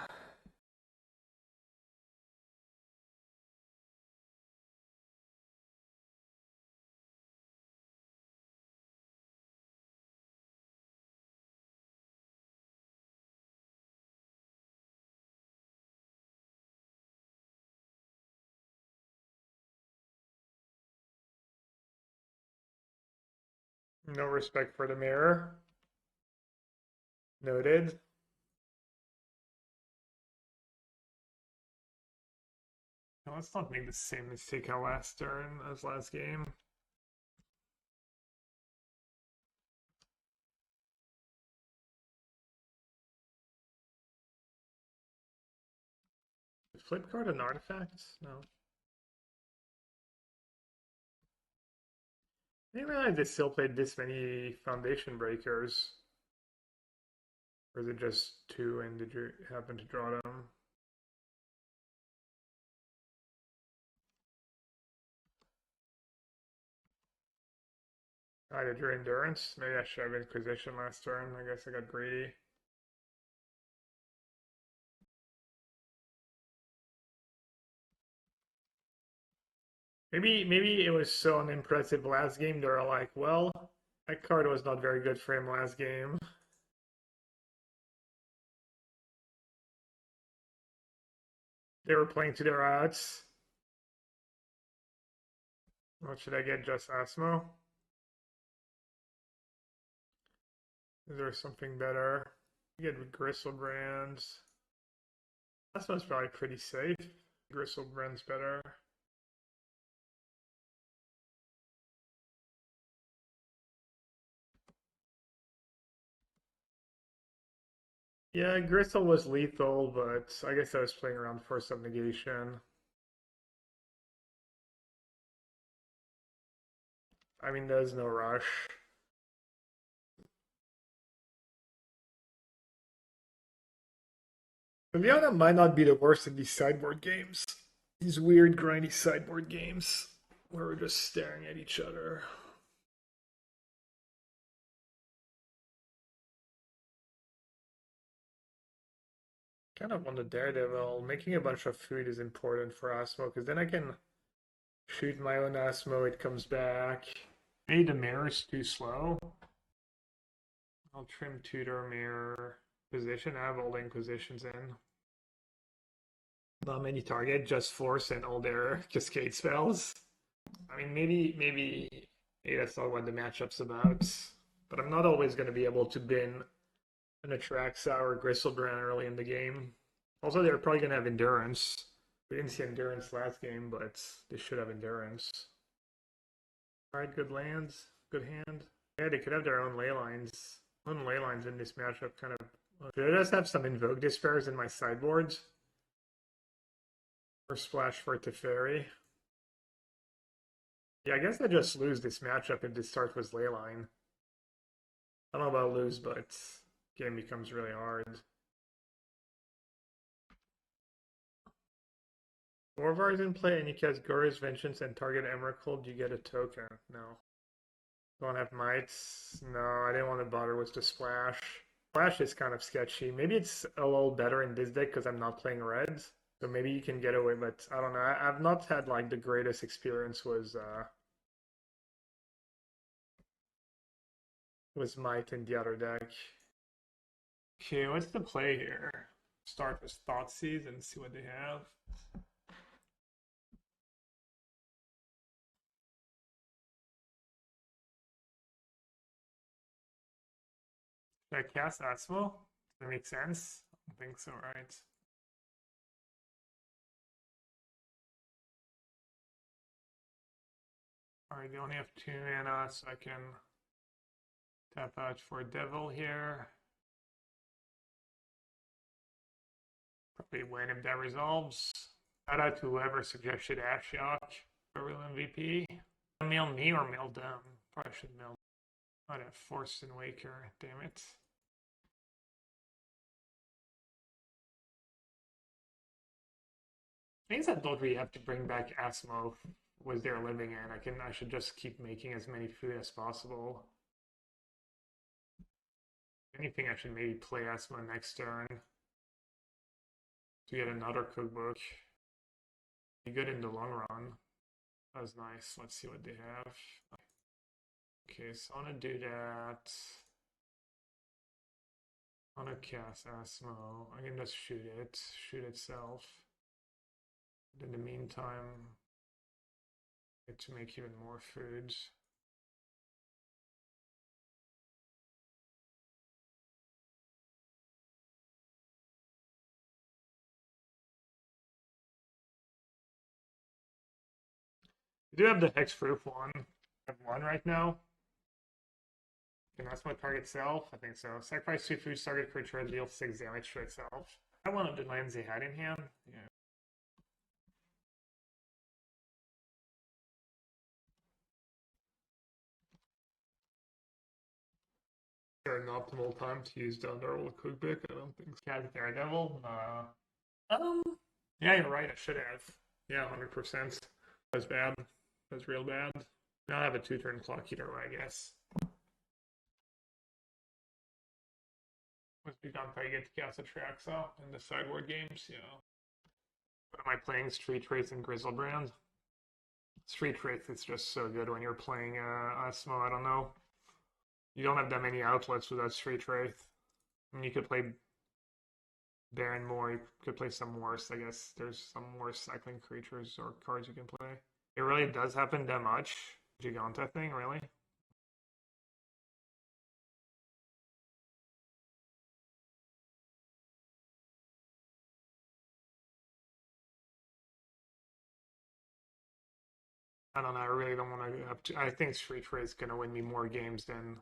No respect for the mirror. Noted. Now, let's not make the same mistake last turn as last game. Flip card an artifact? No. I didn't realize they still played this many foundation breakers. Or is it just 2 and did you happen to draw them? I did your endurance. Maybe I should have Inquisition last turn. I guess I got greedy. Maybe it was so unimpressive last game. They were like, well, that card was not very good for him last game. They were playing to their outs. What should I get? Just Asmo? Is there something better? You get Griselbrand. Asmo's probably pretty safe. Griselbrand's better. Yeah, Gristle was lethal, but I guess I was playing around for some negation. I mean, there's no rush. Leona might not be the worst in these sideboard games. These weird, grindy sideboard games where we're just staring at each other. Kind of want the Daredevil. Making a bunch of food is important for Asmo, because then I can shoot my own Asmo, it comes back. Maybe the mirror's too slow. I'll trim Tutor, Mirror, Position. I have all the Inquisitions in. Not many target, just Force and all their Cascade spells. I mean, maybe that's not what the matchup's about. But I'm not always going to be able to bin an Atraxa or Griselbrand early in the game. Also, they're probably going to have Endurance. We didn't see Endurance last game, but they should have Endurance. Alright, good lands. Good hand. Yeah, they could have their own ley lines. Own ley lines in this matchup kind of... Should I just have some Invoke Despairs in my sideboard? Or Splash for Teferi? Yeah, I guess I just lose this matchup if this start was Leyline. I don't know about lose, but game becomes really hard. Orvar's in play and you cast Goryo's Vengeance and target Emrakul, do you get a token? No. Don't have mites? No, I didn't want to bother with the splash. Splash is kind of sketchy. Maybe it's a little better in this deck because I'm not playing reds. So maybe you can get away, but I don't know. I've not had like the greatest experience with might in the other deck. Okay, what's the play here? Start with Thoughtseize and see what they have. Should I cast Asmo? Does that make sense? I think so, right? Alright, they only have 2 mana, so I can tap out for Devil here. Probably win if that resolves. Shout out to whoever suggested Ashiok for real MVP. Mail me or mail them? Probably should mail. I'd have Forced and Waker. Damn it. Things that don't really have to bring back Asmo was they're living in. I should just keep making as many food as possible. If anything, I should maybe play Asmo next turn to get another cookbook. Be good in the long run. That was nice. Let's see what they have. Okay, so I want to do that. I want to cast Asmo. I can just shoot itself. But in the meantime, I get to make even more foods. We do have the Hexproof one. I have one right now. Can that's my target self? I think so. Sacrifice 2 foods, target creature, deal 6 damage to itself. I one of the lands they had in hand. Yeah. There an optimal time to use the Underworld Cookbook? I don't think so. Cast Daredevil? Yeah, you're right. I should have. Yeah, 100%. That's bad. That's real bad. Now I have a 2-turn clock either way, I guess. Must be done until you get to cast Atraxa in the sideboard games, you know. What am I playing? Street Wraith and Griselbrand? Street Wraith is just so good when you're playing Asmo, I don't know. You don't have that many outlets without Street Wraith. I mean, you could play Baron more, you could play some worse, I guess. There's some worse cycling creatures or cards you can play. It really does happen that much. Giganta thing, really? I don't know, I really don't want to have to. I think Street Wraith is going to win me more games than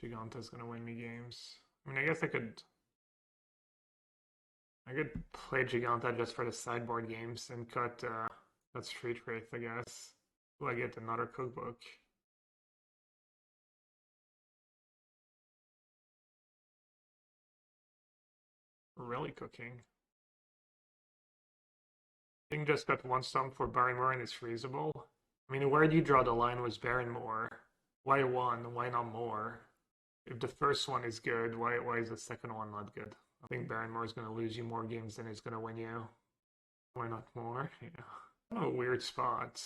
Giganta is going to win me games. I mean, I guess I could play Giganta just for the sideboard games and cut that Street Wraith, I guess. Will I get another cookbook? Really cooking. I think just got one stump for Barrymore and it's freezable. I mean, where do you draw the line with Barrymore? Why one? Why not more? If the first one is good, why is the second one not good? I think Barrymore is going to lose you more games than it's going to win you. Why not more? Yeah. Kind of a weird spot.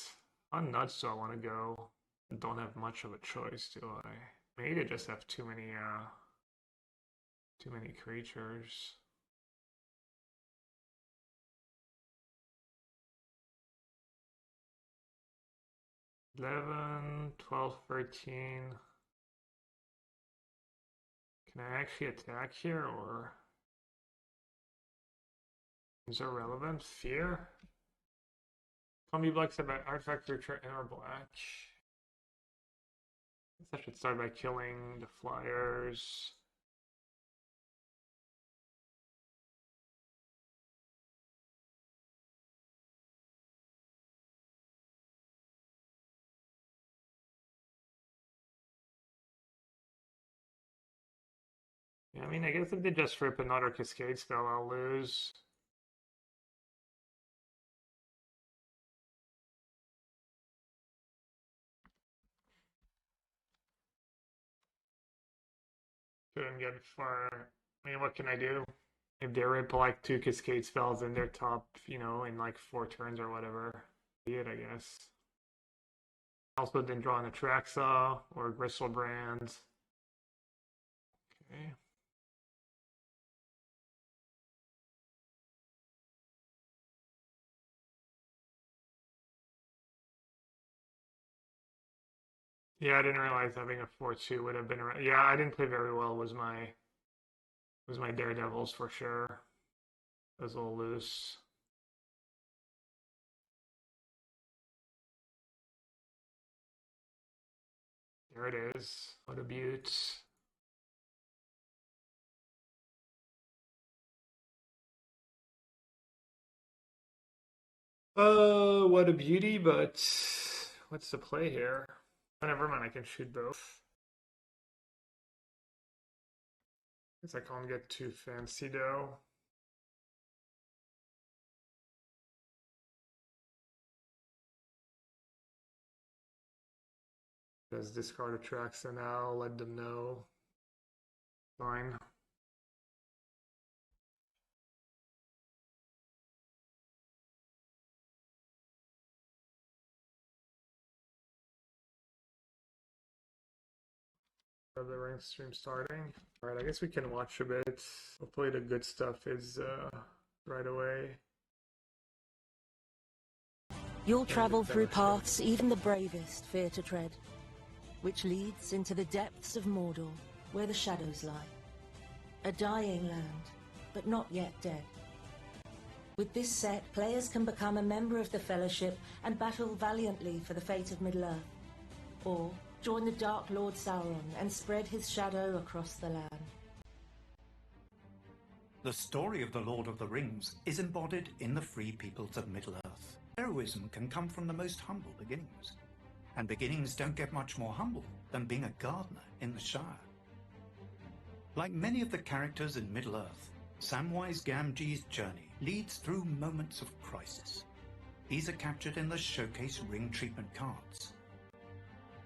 How nuts do I want to go? I don't have much of a choice, do I? Maybe I just have too many creatures. 11, 12, 13. Can I actually attack here, or is it relevant? Fear? Combi Black's about artifact creature or black. I guess I should start by killing the flyers. Yeah, I mean, I guess if they just rip another Cascade spell, I'll lose. Couldn't get far. I mean, what can I do? If they rip like 2 Cascade spells in their top, you know, in like 4 turns or whatever, be it, I guess. Also didn't draw an Atraxa or Griselbrand. Okay. Yeah, I didn't realize having a 4-2 would have been. Yeah, I didn't play very well. Was my Daredevils for sure. It was a little loose. There it is. What a beaut. What a beauty, but what's the play here? Oh, never mind, I can shoot both. Guess I can't get too fancy though. Let's discard Atraxa now, let them know. Fine. The ring stream starting. Alright, I guess we can watch a bit. Hopefully the good stuff is right away. You'll travel through paths even the bravest fear to tread, which leads into the depths of Mordor, where the shadows lie. A dying land, but not yet dead. With this set, players can become a member of the Fellowship and battle valiantly for the fate of Middle-earth. Or join the Dark Lord Sauron and spread his shadow across the land. The story of the Lord of the Rings is embodied in the free peoples of Middle-earth. Heroism can come from the most humble beginnings, and beginnings don't get much more humble than being a gardener in the Shire. Like many of the characters in Middle-earth, Samwise Gamgee's journey leads through moments of crisis. These are captured in the Showcase Ring Treatment cards.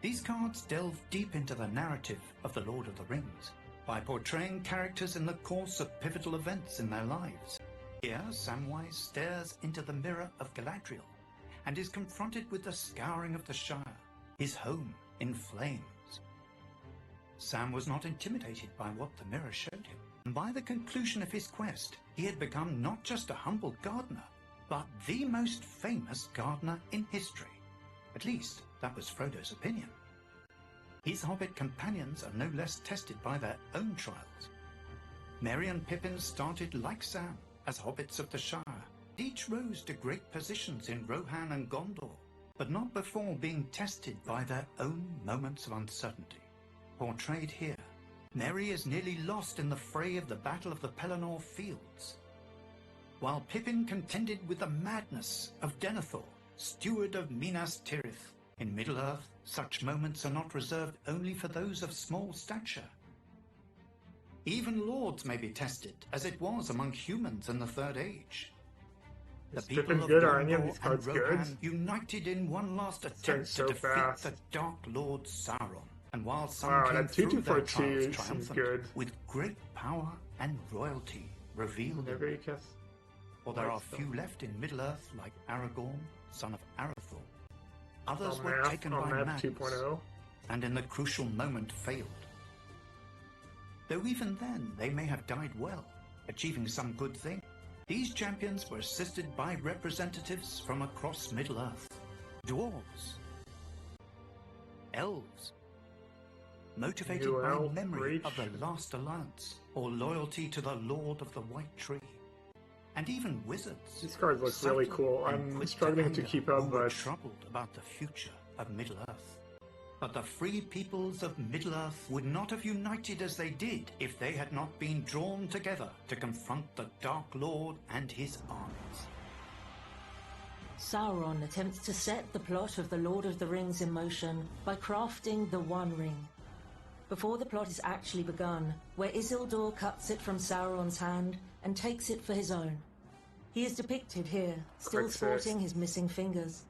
These cards delve deep into the narrative of the Lord of the Rings by portraying characters in the course of pivotal events in their lives. Here, Samwise stares into the mirror of Galadriel and is confronted with the scouring of the Shire, his home in flames. Sam was not intimidated by what the mirror showed him, and by the conclusion of his quest, he had become not just a humble gardener, but the most famous gardener in history. At least, that was Frodo's opinion. His hobbit companions are no less tested by their own trials. Merry and Pippin started like Sam, as hobbits of the Shire. Each rose to great positions in Rohan and Gondor, but not before being tested by their own moments of uncertainty. Portrayed here, Merry is nearly lost in the fray of the Battle of the Pelennor Fields, while Pippin contended with the madness of Denethor, steward of Minas Tirith. In Middle-earth, such moments are not reserved only for those of small stature. Even lords may be tested, as it was among humans in the Third Age. The people of Gondor and Rohan united in one last attempt to defeat the Dark Lord Sauron. And while some came through their trials triumphant, with great power and royalty revealed in them. For there are few left in Middle-earth like Aragorn, son of Arathorn. Others were taken by madness, 2.0. And in the crucial moment failed. Though even then they may have died well, achieving some good thing. These champions were assisted by representatives from across Middle-earth. Dwarves, elves, motivated by memory of the last alliance, or loyalty to the Lord of the White Tree. And even wizards. These cards look really cool. I'm struggling to keep up, but troubled about the future of Middle-earth. But the free peoples of Middle-earth would not have united as they did if they had not been drawn together to confront the Dark Lord and his armies. Sauron attempts to set the plot of the Lord of the Rings in motion by crafting the One Ring. Before the plot is actually begun, where Isildur cuts it from Sauron's hand and takes it for his own. He is depicted here, still sporting his missing fingers.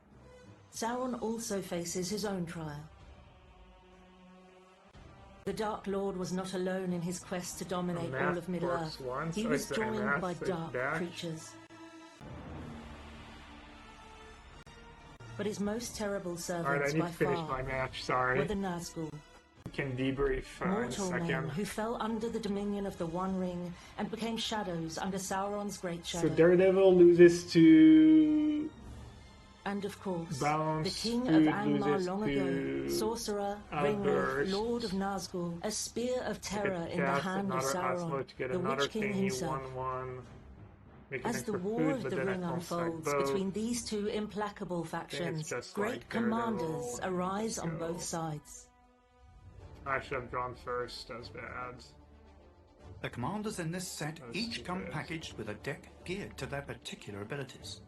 Sauron also faces his own trial. The Dark Lord was not alone in his quest to dominate all of Middle-earth. He was joined by dark creatures. But his most terrible servants by far were the Nazgul. We can debrief mortal men who fell under the dominion of the One Ring and became shadows under Sauron's great shadow. So Daredevil loses to... And of course, Bounce, the King of Angmar long ago, Sorcerer, Ringwraith, Lord of Nazgul, a spear of terror in the hand of Sauron, the Witch King himself. As the War of the Ring unfolds between these two implacable factions, great commanders arise on both sides. I should have gone first, as bad. The commanders in this set each come packaged with a deck geared to their particular abilities.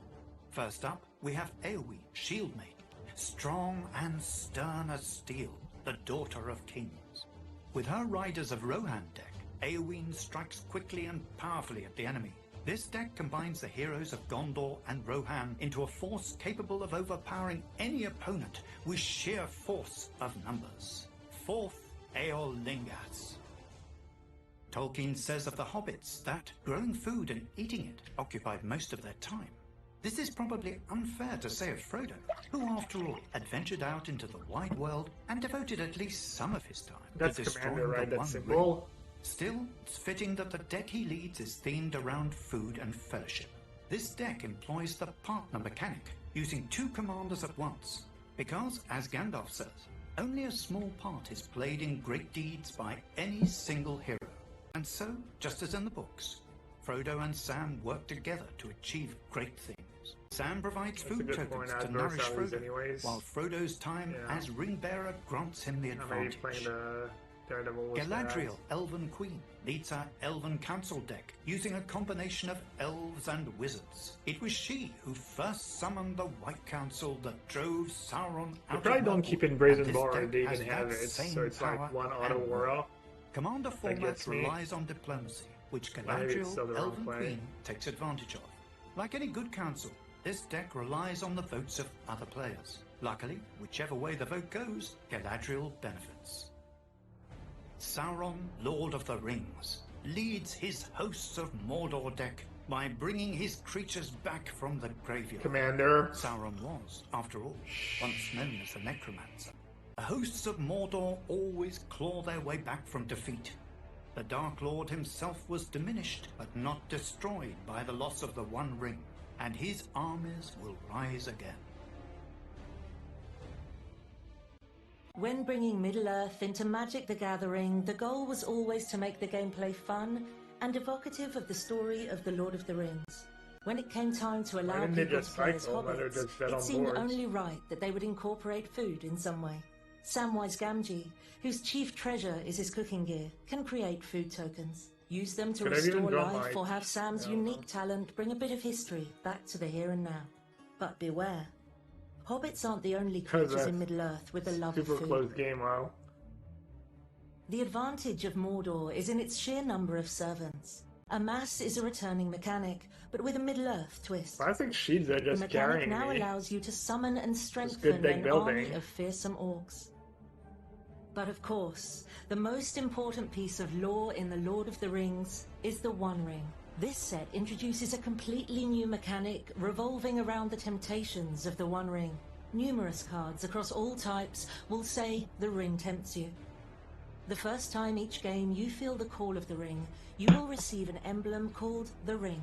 First up, we have Aowen, Shield Maiden, strong and stern as steel, the daughter of kings. With her Riders of Rohan deck, Aowen strikes quickly and powerfully at the enemy. This deck combines the heroes of Gondor and Rohan into a force capable of overpowering any opponent with sheer force of numbers. Fourth, Eorlingas. Tolkien says of the hobbits that growing food and eating it occupied most of their time. This is probably unfair to say of Frodo, who after all adventured out into the wide world and devoted at least some of his time That's to Commander, destroying right? the That's One symbol. Ring. Still, it's fitting that the deck he leads is themed around food and fellowship. This deck employs the partner mechanic, using 2 commanders at once, because, as Gandalf says, only a small part is played in great deeds by any single hero. And so, just as in the books, Frodo and Sam work together to achieve great things. Sam provides That's a food good tokens point. to Adverse nourish allies Frodo, anyways. while Frodo's time Yeah. as ring bearer grants him the Maybe advantage. playing the Daredevil with Galadriel, Elven Queen, leads her Elven Council deck using a combination of elves and wizards. It was she who first summoned the White Council that drove Sauron They out probably of don't Mordor, keep in and Brazen this Bar deck and they has even have that it, same so it's power like one and auto more. world. Commander That format gets me. relies on diplomacy, which Maybe it's Galadriel, still the wrong Elven play. Queen, takes advantage of. Like any good council, this deck relies on the votes of other players. Luckily, whichever way the vote goes, Galadriel benefits. Sauron, Lord of the Rings, leads his hosts of Mordor deck by bringing his creatures back from the graveyard. Commander. Sauron was, after all, once known as the Necromancer. The hosts of Mordor always claw their way back from defeat. The Dark Lord himself was diminished, but not destroyed by the loss of the One Ring, and his armies will rise again. When bringing Middle-earth into Magic the Gathering, the goal was always to make the gameplay fun and evocative of the story of the Lord of the Rings. When it came time to allow didn't they people to just play as cycle? Let her hobbits, just bet it on seemed boards. only right that they would incorporate food in some way. Samwise Gamgee, whose chief treasure is his cooking gear, can create food tokens. Use them to Could I even restore draw life my- or have Sam's Yeah. unique talent bring a bit of history back to the here and now. But beware. Hobbits aren't the only creatures that's in Middle-earth with a love of Super food. close game, wow. The advantage of Mordor is in its sheer number of servants. Amass is a returning mechanic, but with a Middle-earth twist. I think Shizo The just mechanic carrying now me. allows you to summon and good strengthen deck an building. army of fearsome orcs. But of course, the most important piece of lore in The Lord of the Rings is the One Ring. This set introduces a completely new mechanic revolving around the temptations of the One Ring. Numerous cards across all types will say the ring tempts you. The first time each game you feel the call of the ring, you will receive an emblem called the Ring.